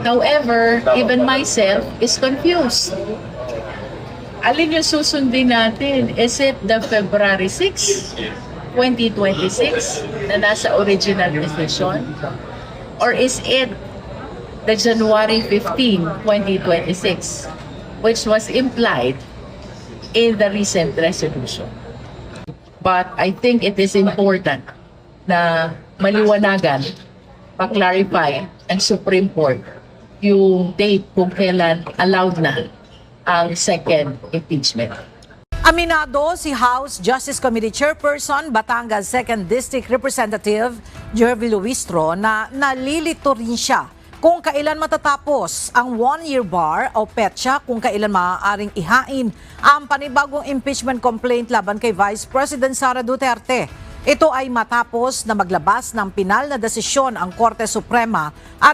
However, even myself is confused. Alin yung susundin natin? Is it the February 6, 2026 na nasa original decision? Or is it the January 15, 2026, which was implied in the recent resolution? But I think it is important na maliwanagan, ma-clarify ang Supreme Court yung date kung kailan allowed na ang second impeachment. Aminado si House Justice Committee Chairperson Batangas 2nd District Representative Jervy Luistro na nalilito rin siya kung kailan matatapos ang one-year bar o petsa kung kailan maaaring ihain ang panibagong impeachment complaint laban kay Vice President Sara Duterte. Ito ay matapos na maglabas ng pinal na desisyon ang Korte Suprema at